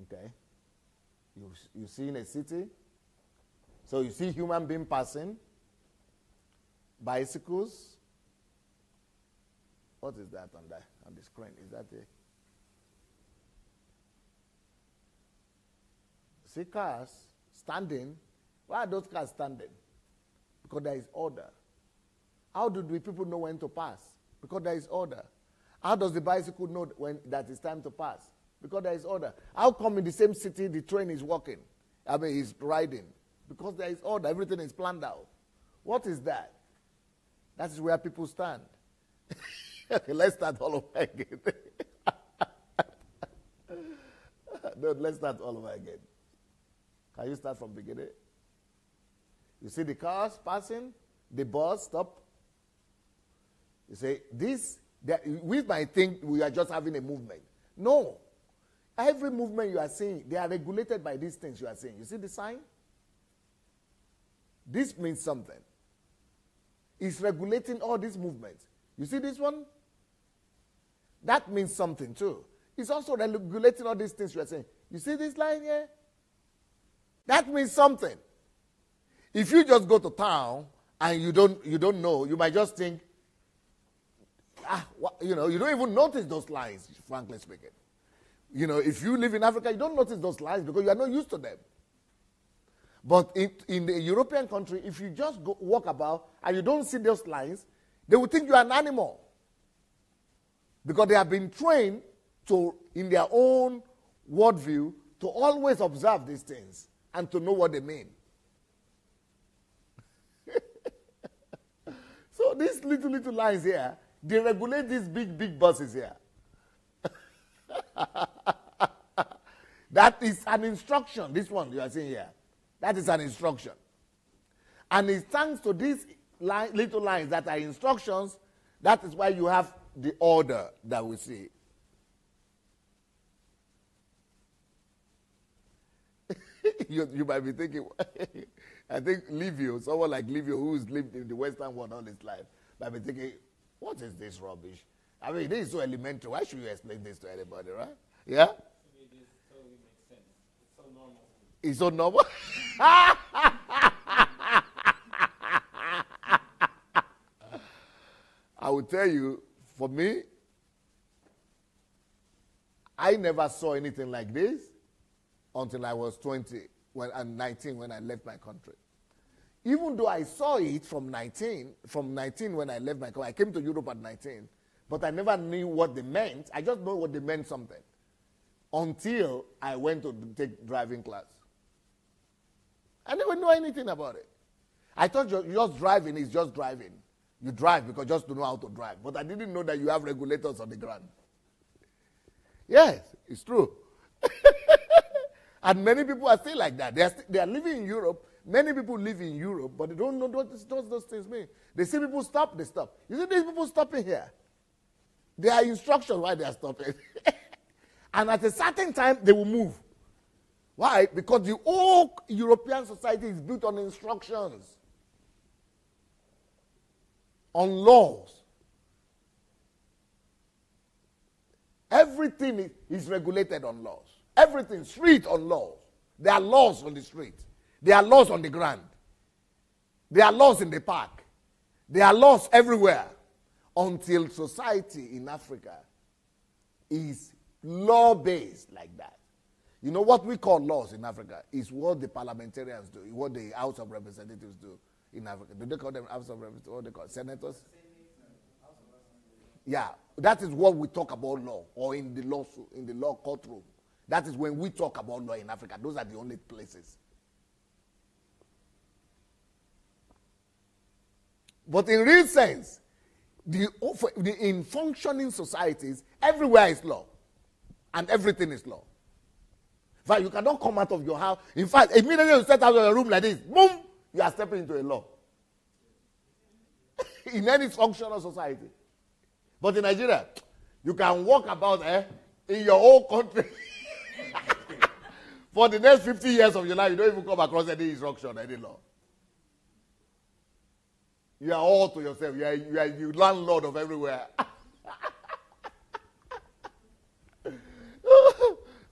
Okay. You see in a city. So you see human being passing, bicycles. What is that on the screen? Is that a... See cars standing. Why are those cars standing? Because there is order. How do the people know when to pass? Because there is order. How does the bicycle know when that it's time to pass? Because there is order. How come in the same city the train is walking? Is riding? Because there is order. Everything is planned out. What is that? That is where people stand. Okay, let's start all over again. No, let's start all over again. Can you start from the beginning? You see the cars passing, the bus stop. You say, we might think we are just having a movement. No. Every movement you are seeing, they are regulated by these things you are seeing. You see the sign? This means something. It's regulating all these movements. You see this one? That means something too. It's also regulating all these things you are saying. You see this line here? That means something. If you just go to town and you don't know, you might just think, you don't even notice those lines, frankly speaking. If you live in Africa, you don't notice those lines because you are not used to them. But in the European country, if you just walk about and you don't see those lines, they will think you are an animal. Because they have been trained to, in their own worldview, to always observe these things and to know what they mean. So these little lines here, they regulate these big buses here. That is an instruction. This one you are seeing here. That is an instruction. And it's thanks to these little lines that are instructions, that is why you have the order that we see. You might be thinking, I think Livio, someone like Livio who's lived in the Western world all his life, might be thinking, what is this rubbish? This is so elementary. Why should you explain this to anybody, right? Yeah? This totally makes sense. It's so normal. It's so normal? I will tell you, for me, I never saw anything like this until I was 20 and 19 when I left my country. Even though I saw it from 19 when I left my country, I came to Europe at 19, but I never knew what they meant. I just know what they meant something until I went to take driving class. I never knew anything about it. I thought just driving is just driving. You drive because just to know how to drive. But I didn't know that you have regulators on the ground. Yes, it's true. And many people are still like that. They are living in Europe. Many people live in Europe, but they don't know what those things mean. They see people stop, they stop. You see these people stopping here? There are instructions why they are stopping. And at a certain time, they will move. Why? Because the whole European society is built on instructions, on laws. Everything is regulated on laws. Everything, street on laws. There are laws on the street. There are laws on the ground. There are laws in the park. There are laws everywhere. Until society in Africa is law-based like that. You know what we call laws in Africa is what the parliamentarians do, what the House of Representatives do in Africa. Do they call them House of Representatives? What do they call senators? Yeah, that is what we talk about law, or in the law courtroom. That is when we talk about law in Africa. Those are the only places. But in real sense, in functioning societies, everywhere is law. And everything is law. In fact, you cannot come out of your house. In fact, immediately you step out of your room like this, boom, you are stepping into a law. In any functional society. But in Nigeria, you can walk about in your whole country. For the next 50 years of your life, you don't even come across any instruction, any law. You are all to yourself. You are the landlord of everywhere.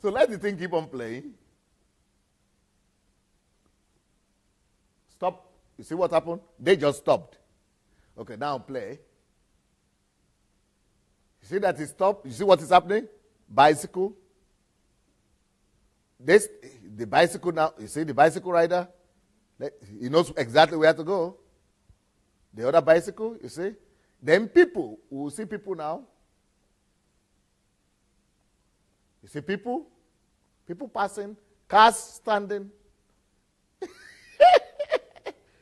So let the thing keep on playing. Stop. You see what happened? They just stopped. Okay, now play. You see that it stopped? You see what is happening? Bicycle. The bicycle now, you see the bicycle rider? He knows exactly where to go. The other bicycle, you see? Then people, we will see people now. You see people? People passing, cars standing.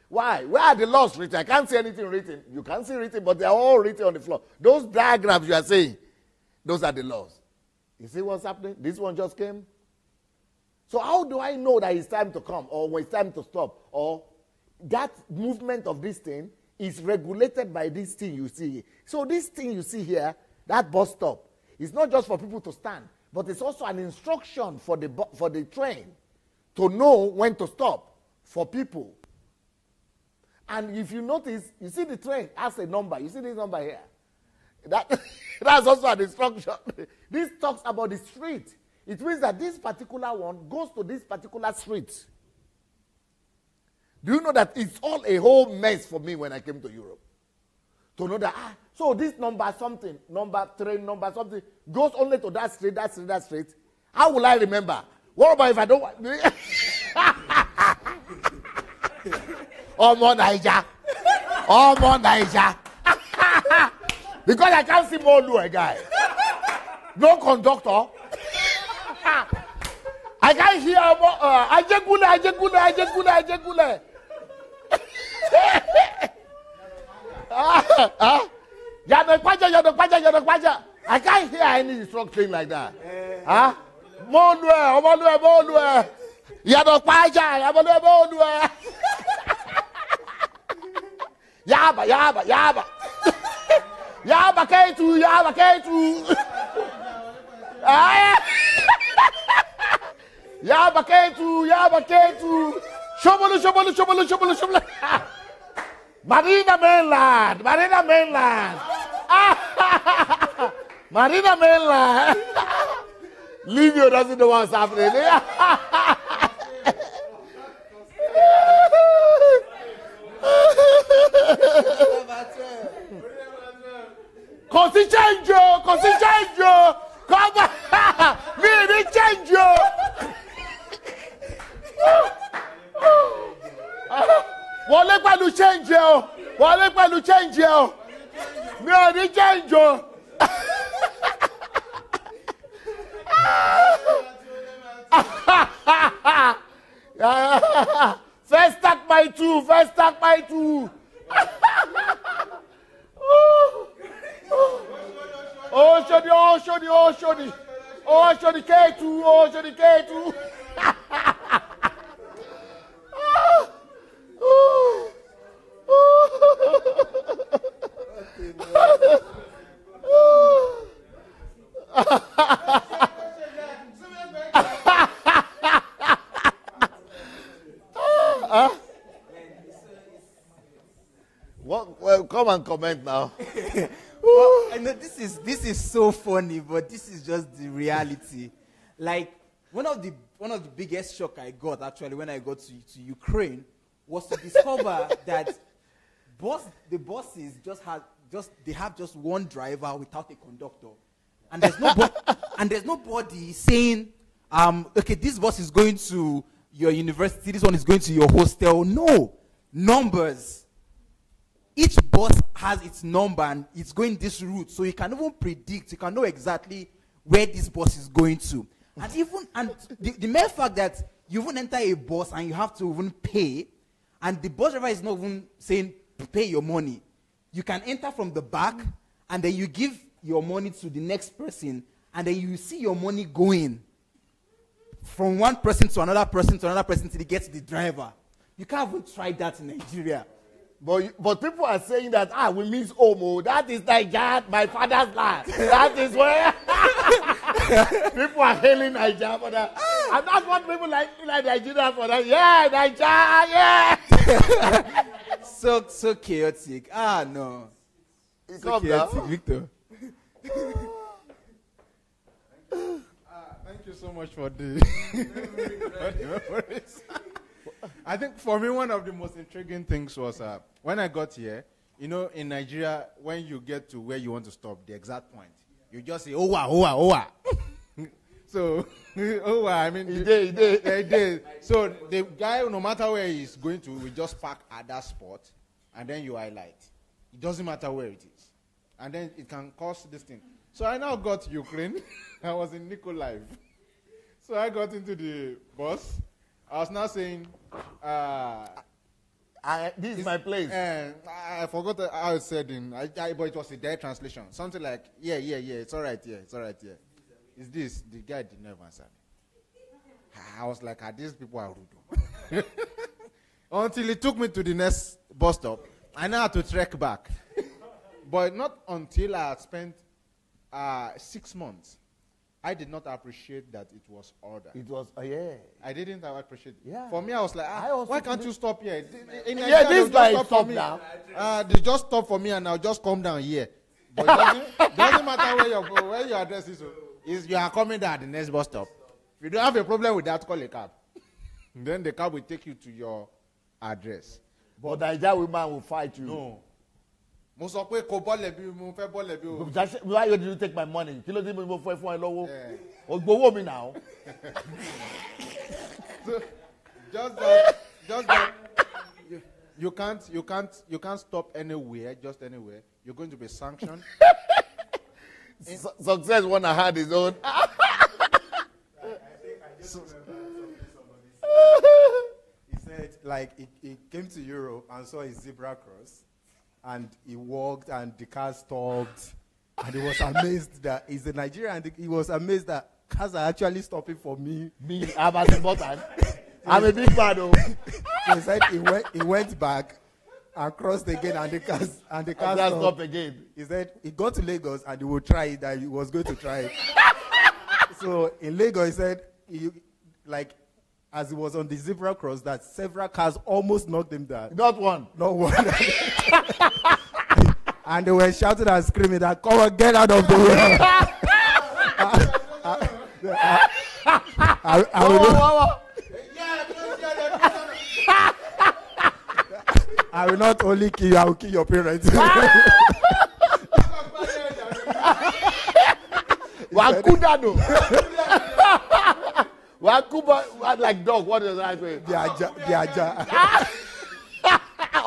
Why? Where are the laws written? I can't see anything written. You can't see written, but they are all written on the floor. Those diagrams you are saying, those are the laws. You see what's happening? This one just came. So how do I know that it's time to come or when it's time to stop? Or that movement of this thing is regulated by this thing you see here. So this thing you see here, that bus stop, is not just for people to stand, but it's also an instruction for the train to know when to stop for people. And if you notice, you see the train has a number. You see this number here? That's also an instruction. This talks about the street. It means that this particular one goes to this particular street. Do you know that it's all a whole mess for me when I came to Europe? To know that, so this number something, number train, number something, goes only to that street, that street, that street. How will I remember? What about if I don't want... Omo Naija. Omo Naija. Because I can't see Molu, a guy. No conductor. I can't hear Ajegule. Yadokwaja. I can't hear any instruction like that. Molue. Yadokwaja, Molue. Yaba. Yaba Ketu. Yaba Ketu. Shobolu. Marina Mainland. Marina Mainland. Livio doesn't know what's happening. Così change. Come on. Me change. Wọlé pẹ̀lú change o. Mi ò ní change o. First stack by two. Oh, Shodi K2. Well, come and comment now. Well, I know this is so funny, but this is just the reality. Like one of the biggest shock I got actually when I got to Ukraine was to discover that the buses have just one driver without a conductor, and there's nobody saying, okay, this bus is going to your university, this one is going to your hostel. No, numbers. Each bus has its number and it's going this route, so you can even predict, you can know exactly where this bus is going to. And the mere fact that you even enter a bus and you have to even pay, and the bus driver is not even saying pay your money. You can enter from the back and then you give your money to the next person, and then you see your money going from one person to another person till it gets to the driver. You can't even try that in Nigeria. But people are saying that we miss Omo. That is Nigeria, my father's land. That is where people are hailing Nigeria for that. And that's what people like Nigeria for that. Yeah, Nigeria, yeah. So chaotic. No. So chaotic, Victor. Thank you so much for the, for the memories. I think for me, one of the most intriguing things was when I got here, in Nigeria, when you get to where you want to stop, the exact point, you just say, owa, owa, owa. So, owa, I mean, He did. So the guy, no matter where he's going to, will just park at that spot, and then you highlight. It doesn't matter where it is. And then it can cause this thing. So I now got to Ukraine. I was in Nikolaev. So I got into the bus. I was now saying, this is my place. I forgot how it said but it was a direct translation. Something like, yeah, it's all right, it's Is this? The guy did not answer me. I was like, these people are rude. Until he took me to the next bus stop. I now had to trek back. But not until I had spent 6 months. I did not appreciate that it was order. It was, yeah. I didn't appreciate it. Yeah. For me, I was like, why can't you stop here? This guy stop now. They just stop for me and I'll just come down here. But it doesn't matter where your address is. You are coming down at the next bus stop. If you don't have a problem with that, call a cab. Then the cab will take you to your address. But the Nigerian woman will fight you. No. Mo sọ pé kò bọ́lẹ̀ bí mo fẹ́ bọ́lẹ̀ bí o. Why did you take my money? Kí ló dé mo fẹ́ fún ẹ lọ́wọ́? O gbowó mi now. So, just that you can't stop anywhere, just anywhere. You're going to be sanctioned. Success one I had his own. He said, like, he came to Europe and saw a zebra cross, and he walked, and the car stopped, and he was amazed that he's a Nigerian, and he was amazed that cars are actually stopping for me. Me, I'm as important. I'm a big man, though. So he said he went back and crossed again, and the car stopped again. He said he got to Lagos and he would try it, that he was going to try it. So in Lagos, he said, as he was on the zebra cross, that several cars almost knocked him down. Not one. Not one. And they were shouting and screaming that, come on, get out of the way. I will not only kill you, I will kill your parents. Wakudano. Wakuba, like dog, what is that way? The aja.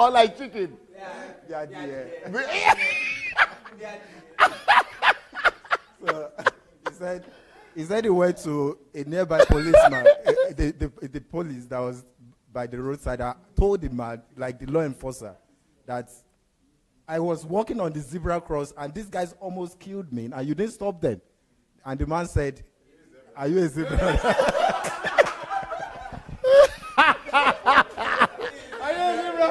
Or like chicken. So he said he went to a nearby policeman, the police that was by the roadside. I told the man, like the law enforcer, that I was walking on the zebra cross and these guys almost killed me, and you didn't stop them. And the man said, are you a zebra? Are you a zebra?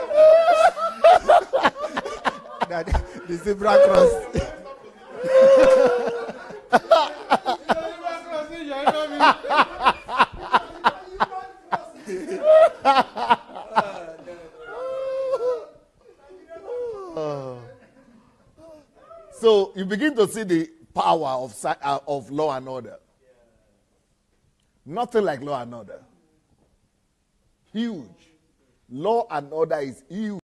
That the zebra cross. So you begin to see the power of law and order. Nothing like law and order. Huge. Law and order is huge.